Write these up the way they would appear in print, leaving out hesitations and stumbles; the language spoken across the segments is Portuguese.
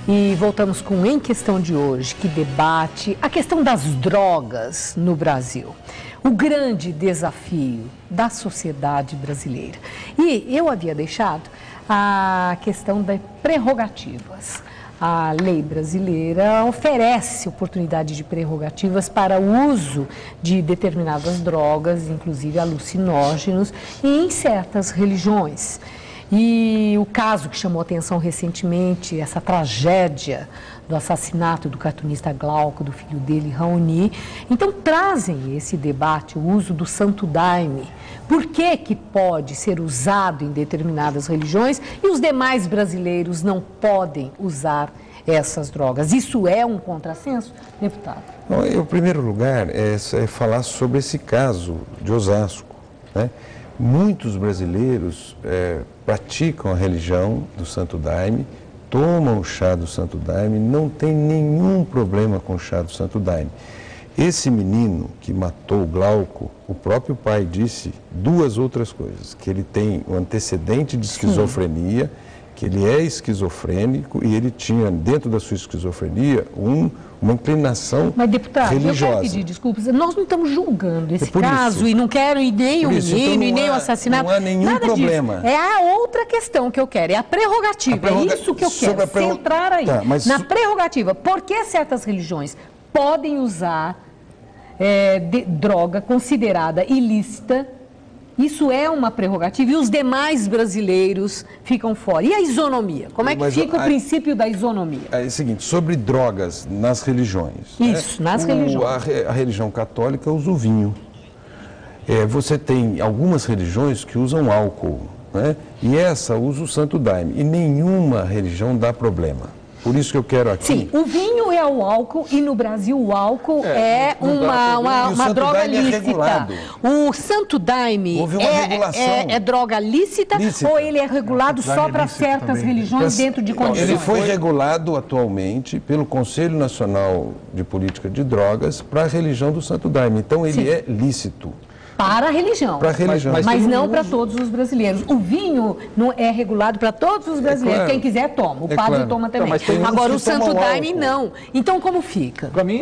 E voltamos com o Em Questão de hoje, que debate a questão das drogas no Brasil. O grande desafio da sociedade brasileira. E eu havia deixado a questão das prerrogativas. A lei brasileira oferece oportunidade de prerrogativas para o uso de determinadas drogas, inclusive alucinógenos, em certas religiões. E o caso que chamou a atenção recentemente, essa tragédia do assassinato do cartunista Glauco, do filho dele, Raoni. Então, trazem esse debate, o uso do Santo Daime. Por que pode ser usado em determinadas religiões e os demais brasileiros não podem usar essas drogas? Isso é um contrassenso, deputado? Bom, em primeiro lugar, é falar sobre esse caso de Osasco, né? Muitos brasileiros praticam a religião do Santo Daime, tomam o chá do Santo Daime, não tem nenhum problema com o chá do Santo Daime. Esse menino que matou o Glauco, o próprio pai disse duas outras coisas, que ele tem um antecedente de esquizofrenia, que ele é esquizofrênico e ele tinha, dentro da sua esquizofrenia, uma inclinação Mas, deputado, religiosa. Eu quero pedir desculpas, nós não estamos julgando esse caso e não quero ir nem o menino então e nem o assassinato. Não há nenhum problema. Disso. É a outra questão que eu quero, é a prerrogativa, é isso que eu quero, centrar aí, na prerrogativa. Por que certas religiões podem usar droga considerada ilícita? Isso é uma prerrogativa e os demais brasileiros ficam fora. E a isonomia? Como é que fica o princípio da isonomia? É o seguinte, sobre drogas nas religiões. Isso, nas religiões. A religião católica usa o vinho. Você tem algumas religiões que usam álcool, né? E essa usa o Santo Daime. E nenhuma religião dá problema. Por isso que eu quero aqui... Sim, o vinho é o álcool e no Brasil o álcool é uma droga lícita. O Santo Daime é droga lícita ou ele é regulado só para certas religiões dentro de condições? Ele foi regulado atualmente pelo Conselho Nacional de Política de Drogas para a religião do Santo Daime. Então ele é lícito. Para a religião, mas não para todos os brasileiros. O vinho não é regulado para todos os brasileiros. Quem quiser toma, o padre toma também. Agora o Santo Daime não. Então como fica? Para mim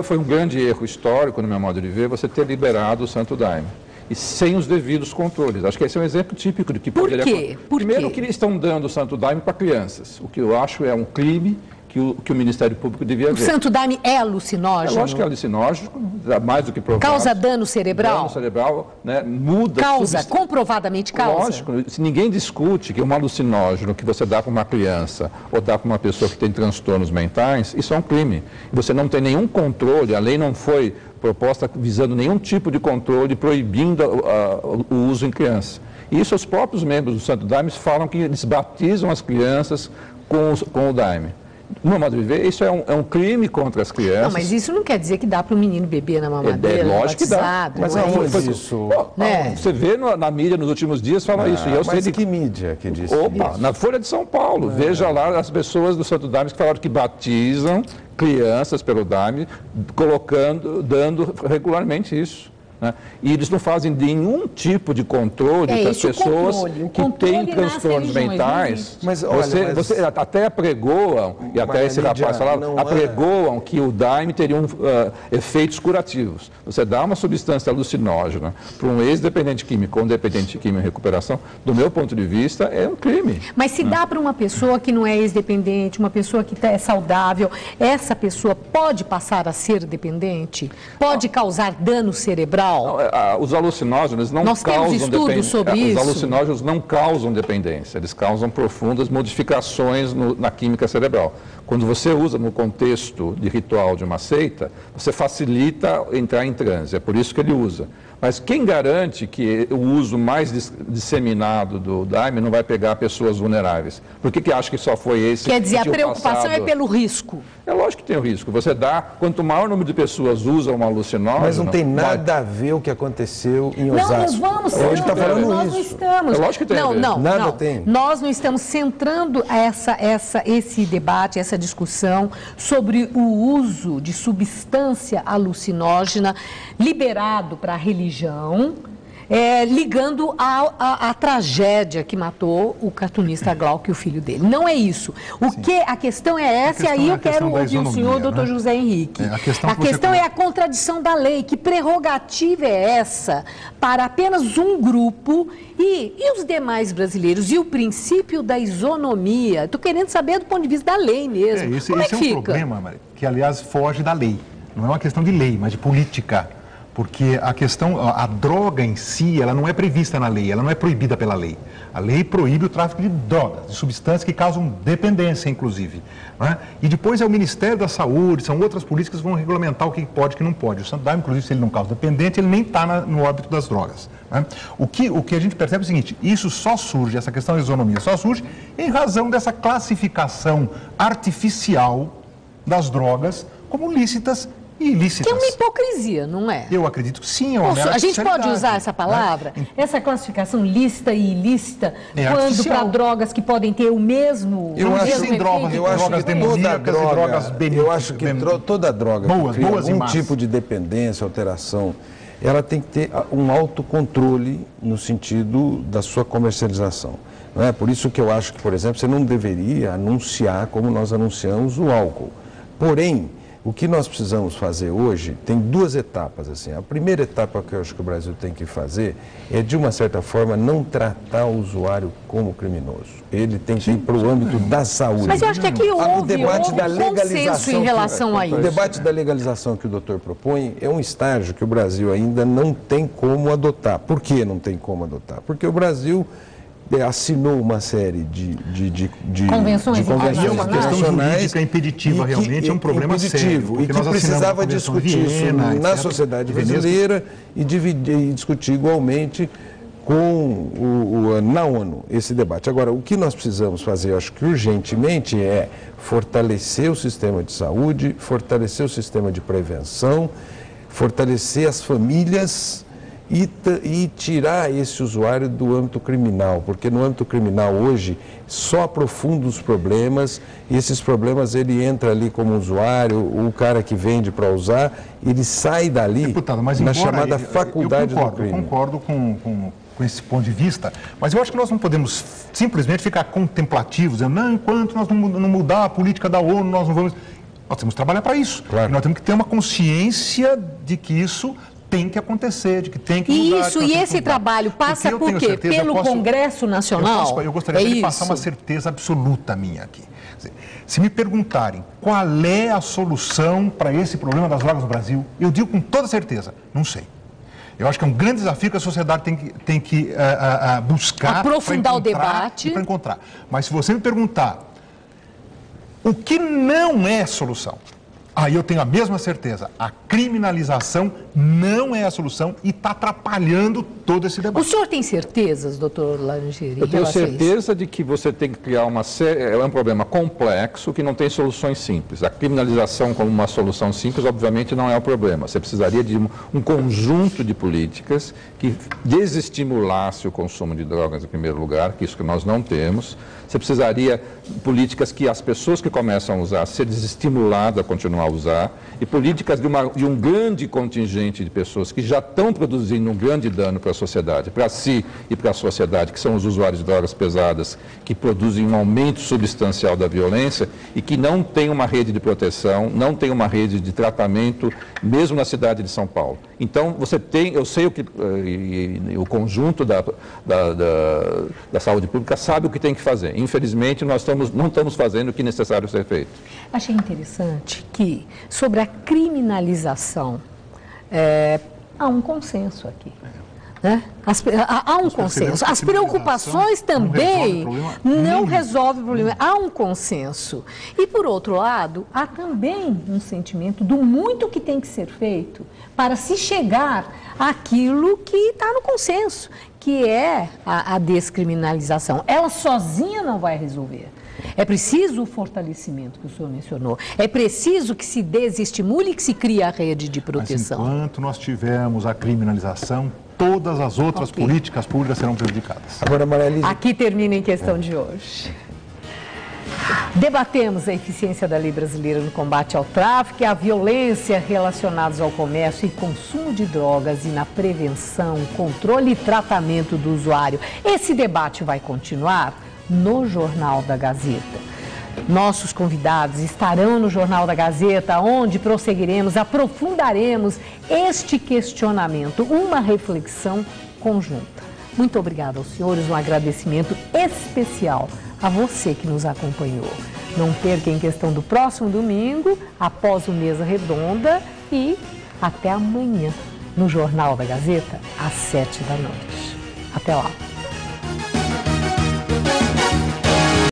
foi um grande erro histórico, no meu modo de ver, você ter liberado o Santo Daime. E sem os devidos controles. Acho que esse é um exemplo típico do que poderia acontecer. Primeiro que eles estão dando o Santo Daime para crianças, o que eu acho é um crime que o Ministério Público devia ver. O Santo Daime é alucinógeno? É lógico que é alucinógeno, mais do que provado. Causa dano cerebral? Dano cerebral, né? Muda... Comprovadamente causa? Lógico, se ninguém discute que um alucinógeno que você dá para uma criança ou dá para uma pessoa que tem transtornos mentais, isso é um crime. Você não tem nenhum controle, a lei não foi proposta visando nenhum tipo de controle, proibindo o uso em criança. E isso os próprios membros do Santo Daime falam que eles batizam as crianças com o Daime. No meu modo de ver, isso é um crime contra as crianças. Não, mas isso não quer dizer que dá para o menino beber na mamadeira, lógico que dá. Mas não é isso. Você vê na mídia nos últimos dias falar isso. E eu mas que mídia que disse isso? Na Folha de São Paulo. Veja lá as pessoas do Santo Daime que falaram que batizam crianças pelo Daime, dando regularmente isso. Né? E eles não fazem nenhum tipo de controle das pessoas que têm transtornos mentais. Mas, você até apregoam, e até esse rapaz falava, apregoam que o Daime teria efeitos curativos. Você dá uma substância alucinógena para um ex-dependente químico ou um dependente químico em recuperação, do meu ponto de vista, é um crime. Mas se dá para uma pessoa que não é ex-dependente, uma pessoa que é saudável, essa pessoa pode passar a ser dependente? Pode causar dano cerebral? Os alucinógenos não causam dependência. Os alucinógenos não causam dependência, eles causam profundas modificações na química cerebral. Quando você usa no contexto de ritual de uma seita, você facilita entrar em transe, é por isso que ele usa. Mas quem garante que o uso mais disseminado do Daime não vai pegar pessoas vulneráveis? Por que acha que só foi esse? Quer dizer, a preocupação é pelo risco. É lógico que tem o risco. Você dá, quanto maior número de pessoas usam um alucinógeno... Mas não tem nada a ver o que aconteceu em Osasco. Não vamos centrar. Hoje está falando nós isso. Não estamos. É lógico que tem a ver. Nada tem. Nós não estamos centrando esse debate, essa discussão sobre o uso de substância alucinógena liberado para a religião ligando a tragédia que matou o cartunista Glauco e o filho dele. Não é isso. A questão é essa, e aí eu quero ouvir o senhor, doutor José Henrique. A questão é a contradição da lei. Que prerrogativa é essa para apenas um grupo e os demais brasileiros? E o princípio da isonomia? Estou querendo saber do ponto de vista da lei mesmo. Esse é um problema, Maria, que aliás foge da lei. Não é uma questão de lei, mas de política. Porque a droga em si, ela não é prevista na lei, ela não é proibida pela lei. A lei proíbe o tráfico de drogas, de substâncias que causam dependência, inclusive. Né? E depois é o Ministério da Saúde, são outras políticas que vão regulamentar o que pode e o que não pode. O Santo Daime, inclusive, se ele não causa dependente, ele nem está no óbito das drogas. Né? O que a gente percebe é o seguinte, isso só surge, essa questão da isonomia só surge em razão dessa classificação artificial das drogas como lícitas e ilícitas. Que é uma hipocrisia, não é? Eu acredito que sim, é uma mera A gente pode usar essa palavra? Né? Essa classificação lícita e ilícita, quando para drogas que podem ter o mesmo... Eu acho que drogas demoníacas e drogas benéficas. Eu acho que toda droga que cria algum tipo de dependência, alteração, ela tem que ter um autocontrole no sentido da sua comercialização. Não é? Por isso que eu acho que, por exemplo, você não deveria anunciar como nós anunciamos o álcool. Porém, o que nós precisamos fazer hoje tem duas etapas. Assim. A primeira etapa que eu acho que o Brasil tem que fazer é, de uma certa forma, não tratar o usuário como criminoso. Ele tem que ir para o âmbito da saúde. Mas eu acho que aqui houve consenso em relação a isso. O debate da legalização que o doutor propõe é um estágio que o Brasil ainda não tem como adotar. Por que não tem como adotar? Porque o Brasil assinou uma série de convenções internacionais. E é uma questão jurídica impeditiva, realmente é um problema sério. E que precisava discutir isso na sociedade brasileira e discutir igualmente na ONU esse debate. Agora, o que nós precisamos fazer, acho que urgentemente, é fortalecer o sistema de saúde, fortalecer o sistema de prevenção, fortalecer as famílias e tirar esse usuário do âmbito criminal, porque no âmbito criminal hoje só aprofunda os problemas, e esses problemas ele entra ali como usuário, o cara que vende para usar, ele sai dali, deputado, mas na chamada faculdade do crime. Eu concordo com esse ponto de vista, mas eu acho que nós não podemos simplesmente ficar contemplativos, dizendo, não, enquanto nós não mudar a política da ONU, nós não vamos... Nós temos que trabalhar para isso. Claro. Nós temos que ter uma consciência de que isso tem que acontecer, de que tem que mudar. E esse trabalho passa por quê? Pelo Congresso Nacional? Eu gostaria de passar uma certeza absoluta minha aqui. Se me perguntarem qual é a solução para esse problema das drogas no Brasil, eu digo com toda certeza, não sei. Eu acho que é um grande desafio que a sociedade tem que buscar. Aprofundar o debate. Para encontrar. Mas se você me perguntar o que não é solução, aí eu tenho a mesma certeza, a criminalização não é a solução e está atrapalhando todo esse debate. O senhor tem certezas, doutor Laranjeira? Eu tenho certeza de que você tem que criar uma série, é um problema complexo que não tem soluções simples. A criminalização como uma solução simples, obviamente, não é o problema. Você precisaria de um conjunto de políticas que desestimulasse o consumo de drogas em primeiro lugar, que isso que nós não temos. Você precisaria de políticas que as pessoas que começam a usar ser desestimuladas a continuar a usar, e políticas de um grande contingente de pessoas que já estão produzindo um grande dano para a sociedade, para si e para a sociedade, que são os usuários de drogas pesadas, que produzem um aumento substancial da violência e que não tem uma rede de proteção, não tem uma rede de tratamento, mesmo na cidade de São Paulo. Então, você tem, eu sei o que o conjunto da saúde pública sabe o que tem que fazer. Infelizmente, nós não estamos fazendo o que é necessário ser feito. Achei interessante que, sobre a criminalização, há um consenso aqui. Né? Há um consenso. As preocupações também não resolvem o problema. Há um consenso. E, por outro lado, há também um sentimento do muito que tem que ser feito para se chegar àquilo que está no consenso, que é a descriminalização. Ela sozinha não vai resolver. É preciso o fortalecimento que o senhor mencionou. É preciso que se desestimule e que se crie a rede de proteção. Mas enquanto nós tivermos a criminalização, todas as outras políticas públicas serão prejudicadas. Agora, Maria Elisa... Aqui termina em questão de hoje. Debatemos a eficiência da lei brasileira no combate ao tráfico e à violência relacionados ao comércio e consumo de drogas e na prevenção, controle e tratamento do usuário. Esse debate vai continuar no Jornal da Gazeta. Nossos convidados estarão no Jornal da Gazeta, onde prosseguiremos, aprofundaremos este questionamento, uma reflexão conjunta. Muito obrigada aos senhores, um agradecimento especial a você que nos acompanhou. Não perca Em Questão do próximo domingo, após o Mesa Redonda, e até amanhã no Jornal da Gazeta, às 7 da noite. Até lá.